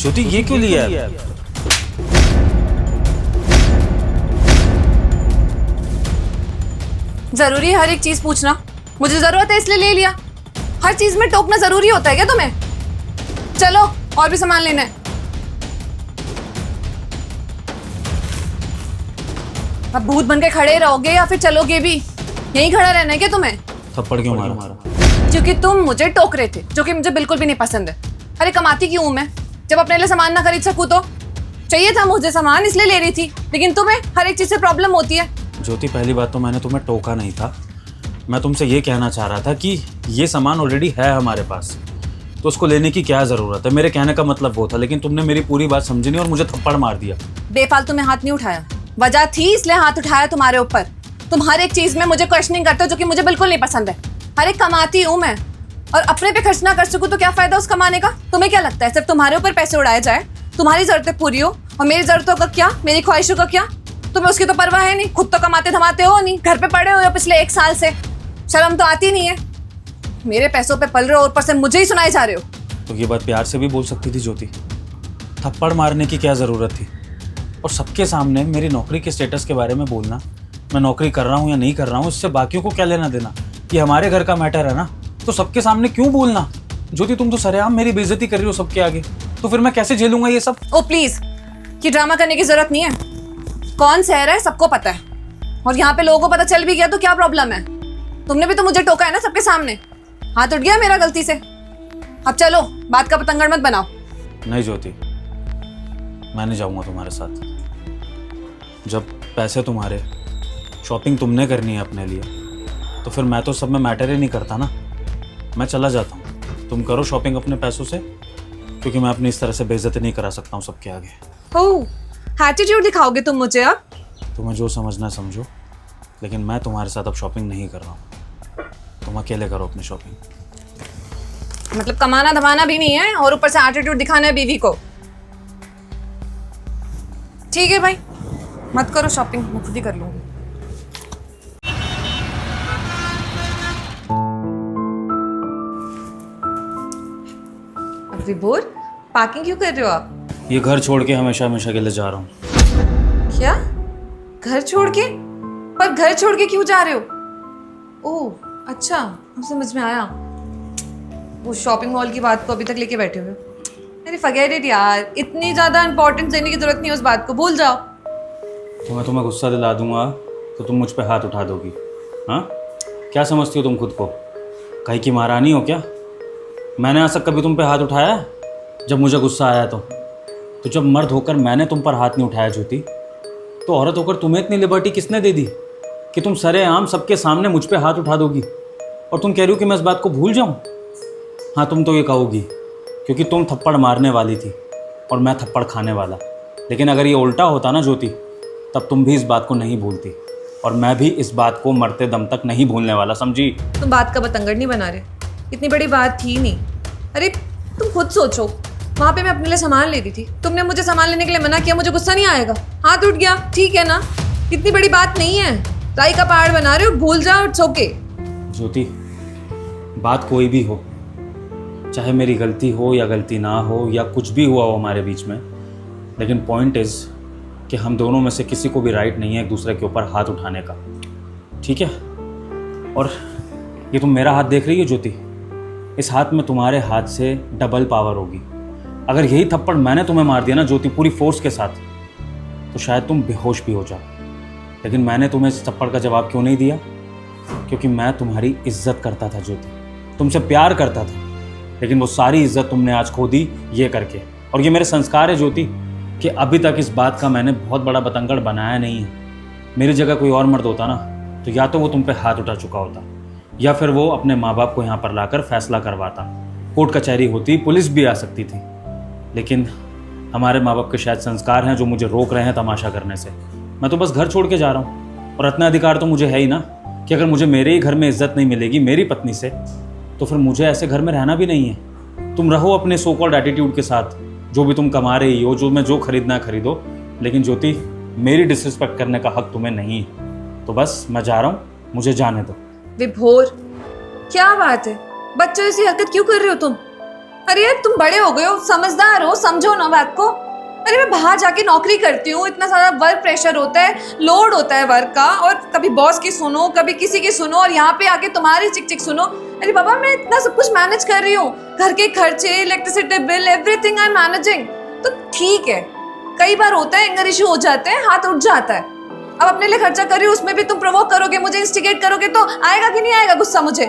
ज्योति ये क्यों लिया है? जरूरी है हर एक चीज पूछना? मुझे जरूरत है इसलिए ले लिया। हर चीज में टोकना जरूरी होता है क्या तुम्हें? चलो और भी सामान लेना है। अब भूत बन के खड़े रहोगे या फिर चलोगे भी? यहीं खड़ा रहना है क्या तुम्हें? थप्पड़ क्यों मारा? क्योंकि तुम मुझे टोक रहे थे, जो कि मुझे बिल्कुल भी नहीं पसंद है। अरे कमाती क्यों हूं मैं जब अपने लिए सामान ना खरीद सकूं? तो चाहिए था मुझे सामान इसलिए ले रही थी, लेकिन तुम्हें हर एक चीज से प्रॉब्लम होती है। ज्योति पहली बात तो मैंने तुम्हें टोका नहीं था। मैं तुमसे ये कहना चाह रहा था कि ये सामान ऑलरेडी है हमारे पास, तो उसको लेने की क्या ज़रूरत है। मेरे कहने का मतलब वो था, लेकिन तुमने मेरी पूरी बात समझी नहीं और मुझे थप्पड़ मार दिया। बेफालतू में हाथ नहीं उठाया, वजह थी इसलिए हाथ उठाया तुम्हारे ऊपर। तुम हर एक चीज में मुझे क्वेश्चनिंग करते हो, जो कि मुझे बिल्कुल नहीं पसंद है। हर एक कमाती हूँ मैं, और अपने पे खर्च ना कर सकूं तो क्या फायदा उस कमाने का? तुम्हें क्या लगता है सिर्फ तुम्हारे ऊपर पैसे उड़ाए जाए, तुम्हारी जरूरतें पूरी हो, और मेरी जरूरतों का क्या, मेरी ख्वाहिशों का क्या? तुम्हें उसकी तो परवाह है नहीं, खुद तो कमाते धमाते हो नहीं, घर पे पड़े हो पिछले 1 साल से, शर्म तो आती नहीं है। मेरे पैसों पे पल रहे हो, ऊपर से मुझे ही सुनाए जा रहे हो। तो ये बात प्यार से भी बोल सकती थी ज्योति, थप्पड़ मारने की क्या ज़रूरत थी? और सबके सामने मेरी नौकरी के स्टेटस के बारे में बोलना, मैं नौकरी कर रहा हूँ या नहीं कर रहा हूँ, इससे बाकियों को क्या लेना देना? ये हमारे घर का मैटर है ना, तो सबके सामने क्यों बोलना? ज्योति तुम तो सरेआम मेरी बेइज्जती कर रही हो सबके आगे, तो फिर मैं कैसे झेलूंगा ये सब? ओ प्लीज, ये ड्रामा करने की जरूरत नहीं है। कौन सह रहा है सबको पता है, और यहाँ पे लोगों को पता चल भी गया तो क्या प्रॉब्लम है? तुमने भी तो मुझे टोका है ना सबके सामने, हाथ उठ गया मेरा गलती से। अब चलो, बात का पतंगड़ मत बनाओ। नहीं ज्योति, मैं नहीं जाऊंगा तुम्हारे साथ। जब पैसे तुम्हारे, शॉपिंग तुमने करनी है अपने लिए, तो फिर मैं तो सब में मैटर ही नहीं करता ना। मैं चला जाता हूँ, तुम करो शॉपिंग अपने पैसों से, क्योंकि मैं अपनी इस तरह से बेइज्जती नहीं करा सकता हूँ सबके आगे। ओह, एटीट्यूड दिखाओगे तुम मुझे अब? तुम्हें जो समझना समझो, लेकिन मैं तुम्हारे साथ अब शॉपिंग नहीं कर रहा हूँ। तुम अकेले करो अपनी शॉपिंग। मतलब कमाना धमाना भी नहीं है और ऊपर से एटीट्यूड दिखाना है बीवी को? ठीक है भाई, मत करो शॉपिंग, मैं खुद ही कर लूंगी। विभोर, पार्किंग क्यों कर रहे हो आप? ये घर छोड़ के हमेशा हमेशा के लिए जा रहा हूँ। क्या? घर छोड़ के? पर घर छोड़ के क्यों जा रहे हो? ओह अच्छा, अब समझ में आया। वो शॉपिंग मॉल की बात को अभी तक लेके बैठे हुए हो। अरे फॉरगेट इट यार, इतनी ज्यादा इंपॉर्टेंस देने की जरूरत नहीं है उस बात को, भूल जाओ। तो मैं तुम्हें गुस्सा दिला दूंगा तो तुम मुझ पे हाथ उठा दोगी? हाँ, क्या समझती हो तुम खुद को? कहीं की महारानी हो क्या? मैंने आज तक कभी तुम पे हाथ उठाया है? जब मुझे गुस्सा आया तो जब मर्द होकर मैंने तुम पर हाथ नहीं उठाया ज्योति, तो औरत होकर तुम्हें इतनी लिबर्टी किसने दे दी कि तुम सरेआम सबके सामने मुझ पे हाथ उठा दोगी? और तुम कह रही हो कि मैं इस बात को भूल जाऊं? हाँ, तुम तो ये कहोगी क्योंकि तुम थप्पड़ मारने वाली थी और मैं थप्पड़ खाने वाला। लेकिन अगर ये उल्टा होता ना ज्योति, तब तुम भी इस बात को नहीं भूलती, और मैं भी इस बात को मरते दम तक नहीं भूलने वाला, समझी? तुम बात का बतंगड़ नहीं बना रहे, इतनी बड़ी बात थी नहीं। अरे तुम खुद सोचो, वहाँ पे मैं अपने लिए सामान ले रही थी, तुमने मुझे सामान लेने के लिए मना किया, मुझे गुस्सा नहीं आएगा? हाथ उठ गया, ठीक है ना? इतनी बड़ी बात नहीं है, राई का पहाड़ बना रहे हो, भूल जाओ, इट्स ओके। ज्योति, बात कोई भी हो, चाहे मेरी गलती हो या गलती ना हो या कुछ भी हुआ हो हमारे बीच में, लेकिन पॉइंट इज़ कि हम दोनों में से किसी को भी राइट नहीं है एक दूसरे के ऊपर हाथ उठाने का, ठीक है? और ये तुम मेरा हाथ देख रही हो ज्योति, इस हाथ में तुम्हारे हाथ से डबल पावर होगी। अगर यही थप्पड़ मैंने तुम्हें मार दिया ना ज्योति पूरी फोर्स के साथ, तो शायद तुम बेहोश भी हो जाओ। लेकिन मैंने तुम्हें इस थप्पड़ का जवाब क्यों नहीं दिया? क्योंकि मैं तुम्हारी इज्जत करता था ज्योति, तुमसे प्यार करता था, लेकिन वो सारी इज्जत तुमने आज खो दी ये करके। और ये मेरे संस्कार है ज्योति कि अभी तक इस बात का मैंने बहुत बड़ा बतंगड़ बनाया नहीं है। मेरी जगह कोई और मर्द होता ना, तो या तो वो तुम पे हाथ उठा चुका होता, या फिर वो अपने माँ बाप को यहाँ पर लाकर फैसला करवाता। कोर्ट कचहरी होती, पुलिस भी आ सकती थी, लेकिन हमारे माँ बाप के शायद संस्कार हैं जो मुझे रोक रहे हैं तमाशा करने से। मैं तो बस घर छोड़ के जा रहा हूँ, और इतना अधिकार तो मुझे है ही ना कि अगर मुझे मेरे ही घर में इज्जत नहीं मिलेगी मेरी पत्नी से, तो फिर मुझे ऐसे घर में रहना भी नहीं है। तुम रहो अपने सो कॉल्ड एटीट्यूड के साथ, जो भी तुम कमा रही हो, जो मैं जो खरीदना खरीदो, लेकिन ज्योति मेरी डिसरिस्पेक्ट करने का हक तुम्हें नहीं है। तो बस मैं जा रहा हूँ, मुझे जाने दो। विभोर, क्या बात है? बच्चों जैसी हरकत क्यों कर रहे हो तुम? अरे यार तुम बड़े हो गए हो, समझदार हो, समझो ना बात को। अरे मैं बाहर जाके नौकरी करती हूँ, इतना सारा वर्क प्रेशर होता है, लोड होता है वर्क का, और कभी बॉस की सुनो, कभी किसी की सुनो, और यहाँ पे आके तुम्हारी चिक चिक सुनो। अरे बाबा मैं इतना सब कुछ मैनेज कर रही हूँ, घर के खर्चे, electricity bill, everything I am managing. तो ठीक है, कई बार होता है एंगर इशू हो जाते हैं, हाथ उठ जाता है। अब अपने लिए खर्चा कर रही हूँ, उसमें भी तुम प्रोवोक करोगे, मुझे इंस्टिगेट करोगे, तो आएगा कि नहीं आएगा गुस्सा मुझे?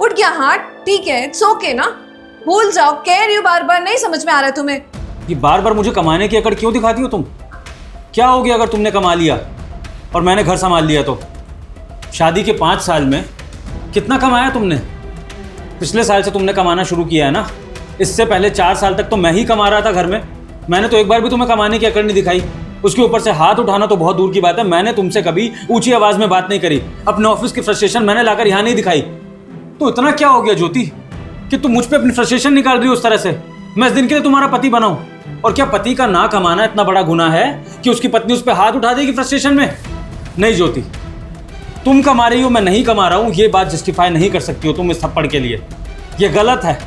उठ गया हाथ, ठीक है, इट्स ओके ना, भूल जाओ। कह रही हूँ बार बार, नहीं समझ में आ रहा है तुम्हें? ये बार बार मुझे कमाने की अकड़ क्यों दिखाती हो तुम? क्या हो गया अगर तुमने कमा लिया और मैंने घर संभाल लिया तो? शादी के 5 साल में कितना कमाया तुमने? पिछले साल से तुमने कमाना शुरू किया है ना। इससे पहले 4 साल तक तो मैं ही कमा रहा था घर में। मैंने तो एक बार भी तुम्हें कमाने की अकड़ नहीं दिखाई। उसके ऊपर से हाथ उठाना तो बहुत दूर की बात है, मैंने तुमसे कभी ऊंची आवाज में बात नहीं करी। अपने ऑफिस की फ्रस्ट्रेशन मैंने लाकर यहाँ नहीं दिखाई। तो इतना क्या हो गया ज्योति कि तुम मुझ पे अपनी फ्रस्ट्रेशन निकाल रही हो उस तरह से? मैं इस दिन के लिए तुम्हारा पति बनाऊं? और क्या पति का ना कमाना इतना बड़ा गुनाह है कि उसकी पत्नी उस पर हाथ उठा देगी फ्रस्ट्रेशन में? नहीं ज्योति, तुम कमा रही हो, मैं नहीं कमा रहा हूं, ये बात जस्टिफाई नहीं कर सकती हो तुम इस थप्पड़ के लिए। ये गलत है।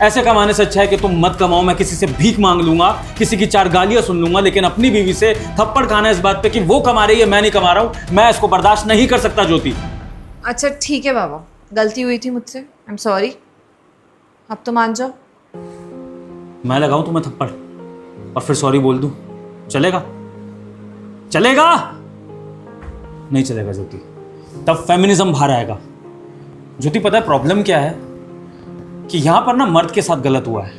ऐसे कमाने से अच्छा है कि तुम मत कमाओ। मैं किसी से भीख मांग लूंगा, किसी की 4 गालियां सुन लूंगा, लेकिन अपनी बीवी से थप्पड़ खाना इस बात पे कि वो कमा रही है मैं नहीं कमा रहा हूं, मैं इसको बर्दाश्त नहीं कर सकता ज्योति। अच्छा ठीक है बाबा, गलती हुई थी मुझसे, आई एम सॉरी। अब तो मान जाओ। मैं लगाऊं तुम्हें थप्पड़ और फिर सॉरी बोल दूं? चलेगा? चलेगा? नहीं चलेगा ज्योति, तब फेमिनिज्म बाहर आएगा। ज्योति पता है प्रॉब्लम क्या है? कि यहां पर ना मर्द के साथ गलत हुआ है,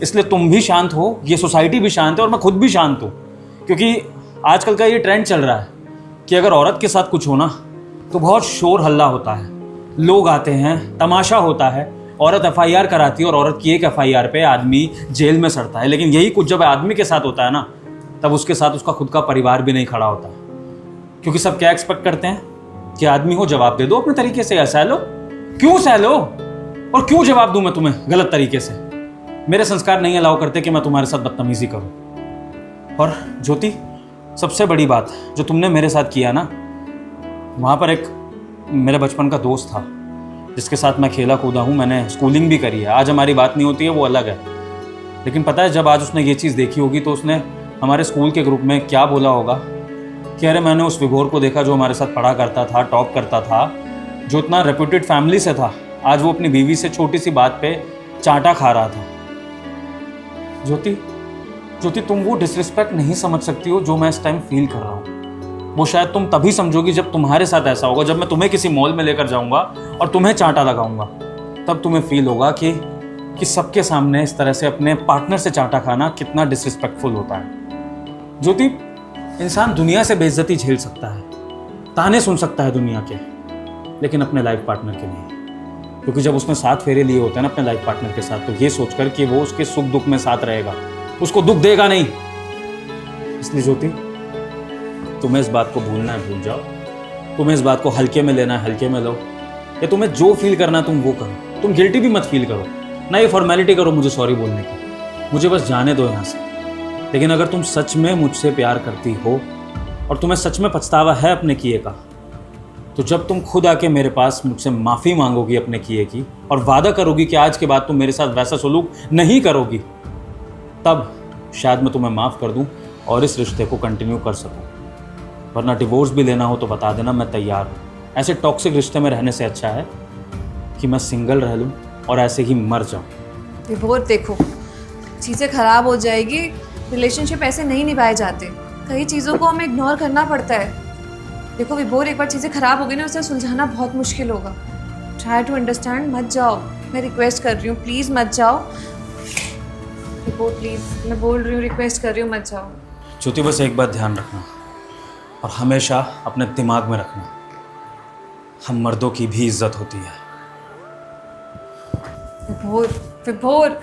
इसलिए तुम भी शांत हो, ये सोसाइटी भी शांत है और मैं खुद भी शांत हूं। क्योंकि आजकल का ये ट्रेंड चल रहा है कि अगर औरत के साथ कुछ हो ना तो बहुत शोर हल्ला होता है, लोग आते हैं, तमाशा होता है, औरत FIR कराती है और औरत की एक FIR पे आदमी जेल में सड़ता है। लेकिन यही कुछ जब आदमी के साथ होता है ना, तब उसके साथ उसका खुद का परिवार भी नहीं खड़ा होता। क्योंकि सब क्या एक्सपेक्ट करते हैं कि आदमी हो, जवाब दे दो अपने तरीके से, या सह लो। क्यों सह लो और क्यों जवाब दूं मैं तुम्हें गलत तरीके से? मेरे संस्कार नहीं अलाउ करते कि मैं तुम्हारे साथ बदतमीजी करूं। और ज्योति सबसे बड़ी बात जो तुमने मेरे साथ किया ना, वहाँ पर एक मेरे बचपन का दोस्त था जिसके साथ मैं खेला कूदा हूँ, मैंने स्कूलिंग भी करी है। आज हमारी बात नहीं होती है, वो अलग है। लेकिन पता है जब आज उसने ये चीज़ देखी होगी तो उसने हमारे स्कूल के ग्रुप में क्या बोला होगा कि अरे मैंने उस विभोर को देखा जो हमारे साथ पढ़ा करता था, टॉप करता था, जो इतना रेप्यूटेड फैमिली से था, आज वो अपनी बीवी से छोटी सी बात पे चांटा खा रहा था। ज्योति तुम वो डिसरिस्पेक्ट नहीं समझ सकती हो जो मैं इस टाइम फील कर रहा हूँ। वो शायद तुम तभी समझोगी जब तुम्हारे साथ ऐसा होगा, जब मैं तुम्हें किसी मॉल में लेकर जाऊंगा और तुम्हें चांटा लगाऊंगा, तब तुम्हें फील होगा कि सबके सामने इस तरह से अपने पार्टनर से चांटा खाना कितना डिसरिस्पेक्टफुल होता है। ज्योति इंसान दुनिया से बेइज्जती झेल सकता है, ताने सुन सकता है दुनिया के, लेकिन अपने लाइफ पार्टनर के नहीं। क्योंकि जब उसने 7 फेरे लिए होते हैं ना अपने लाइफ पार्टनर के साथ, तो ये सोचकर कि वो उसके सुख दुख में साथ रहेगा, उसको दुख देगा नहीं। इसलिए ज्योति तुम्हें इस बात को भूलना है, भूल जाओ। तुम्हें इस बात को हल्के में लेना है, हल्के में लो। या तुम्हें जो फील करना है तुम वो करो, तुम गिल्टी भी मत फील करो ना, ये फॉर्मेलिटी करो मुझे सॉरी बोलने की। मुझे बस जाने दो यहाँ से। लेकिन अगर तुम सच में मुझसे प्यार करती हो और तुम्हें सच में पछतावा है अपने किए का, तो जब तुम खुद आके मेरे पास मुझसे माफ़ी मांगोगी अपने किए की और वादा करोगी कि आज के बाद तुम मेरे साथ वैसा सलूक नहीं करोगी, तब शायद मैं तुम्हें माफ़ कर दूं और इस रिश्ते को कंटिन्यू कर सकूं। वरना डिवोर्स भी लेना हो तो बता देना, मैं तैयार हूँ। ऐसे टॉक्सिक रिश्ते में रहने से अच्छा है कि मैं सिंगल रह लूँ और ऐसे ही मर जाऊँ। विभोर देखो, चीज़ें ख़राब हो जाएगी, रिलेशनशिप ऐसे नहीं निभाए जाते, कई चीज़ों को हमें इग्नोर करना पड़ता है। देखो विभोर, एक बार चीज़ें ख़राब हो गई ना, उसे सुलझाना बहुत मुश्किल होगा। ट्राई टू अंडरस्टैंड, मत जाओ, मैं रिक्वेस्ट कर रही हूँ, प्लीज़ मत जाओ विभोर, प्लीज़ मैं बोल रही हूँ, रिक्वेस्ट कर रही हूँ, मत जाओ। ज्योति बस एक बात ध्यान रखना और हमेशा अपने दिमाग में रखना, हम मर्दों की भी इज्जत होती है। विभोर, विभोर